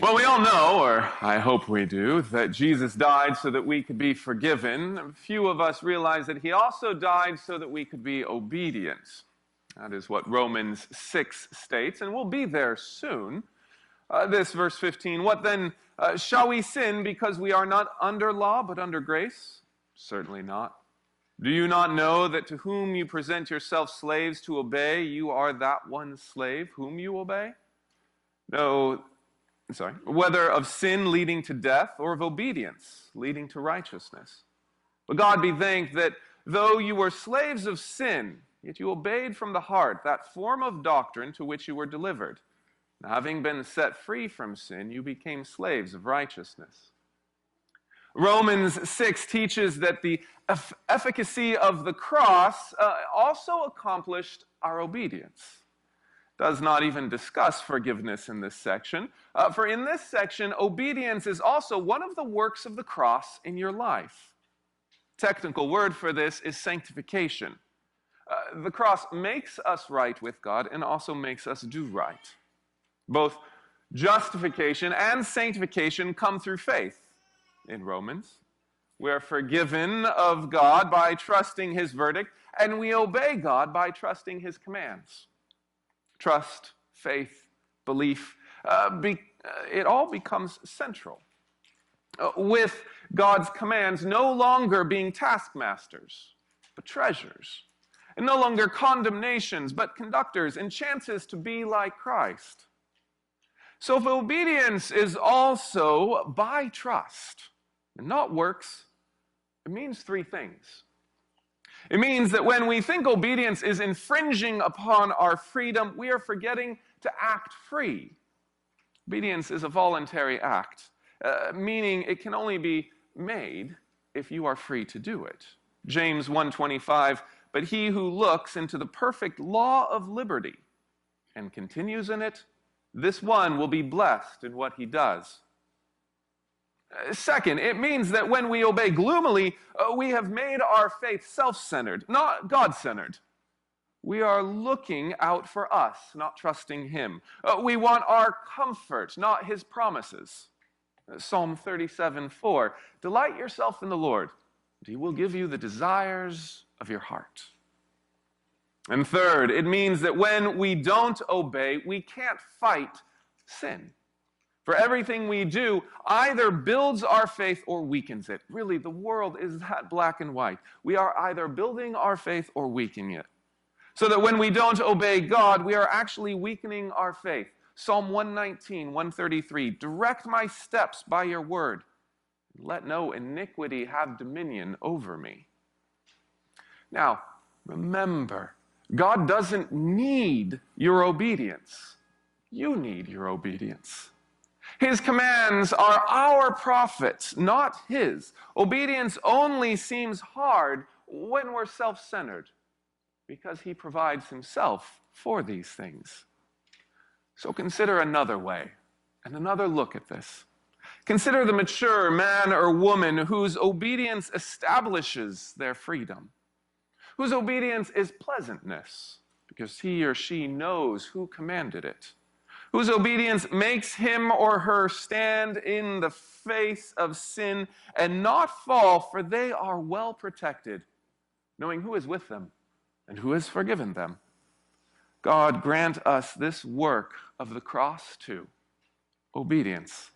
Well, we all know, or I hope we do, that Jesus died so that we could be forgiven. Few of us realize that he also died so that we could be obedient. That is what Romans 6 states, and we'll be there soon. This verse 15, what then shall we sin because we are not under law but under grace? Certainly not. Do you not know that to whom you present yourselves slaves to obey, you are that one slave whom you obey? No, whether of sin leading to death or of obedience leading to righteousness. But God be thanked that though you were slaves of sin, yet you obeyed from the heart that form of doctrine to which you were delivered. And having been set free from sin, you became slaves of righteousness. Romans 6 teaches that the efficacy of the cross also accomplished our obedience. Does not even discuss forgiveness in this section. For in this section, obedience is also one of the works of the cross in your life. Technical word for this is sanctification. The cross makes us right with God and also makes us do right. Both justification and sanctification come through faith. In Romans, we are forgiven of God by trusting his verdict, and we obey God by trusting his commands. Trust, faith, belief, it all becomes central. With God's commands no longer being taskmasters, but treasures. And no longer condemnations, but conductors and chances to be like Christ. So if obedience is also by trust and not works, it means three things. It means that when we think obedience is infringing upon our freedom, we are forgetting to act free. Obedience is a voluntary act, meaning it can only be made if you are free to do it. James 1:25, but he who looks into the perfect law of liberty and continues in it, this one will be blessed in what he does. Second, it means that when we obey gloomily, we have made our faith self-centered, not God-centered. We are looking out for us, not trusting him. We want our comfort, not his promises. Psalm 37:4, delight yourself in the Lord, and he will give you the desires of your heart. And third, it means that when we don't obey, we can't fight sin. For everything we do either builds our faith or weakens it. Really, the world is that black and white. We are either building our faith or weakening it. So that when we don't obey God, we are actually weakening our faith. Psalm 119, 133, direct my steps by your word. Let no iniquity have dominion over me. Now, remember, God doesn't need your obedience. You need your obedience. His commands are our profit, not his. Obedience only seems hard when we're self-centered, because he provides himself for these things. So consider another way and another look at this. Consider the mature man or woman whose obedience establishes their freedom, whose obedience is pleasantness, because he or she knows who commanded it, whose obedience makes him or her stand in the face of sin and not fall, for they are well protected, knowing who is with them and who has forgiven them. God grant us this work of the cross too, obedience.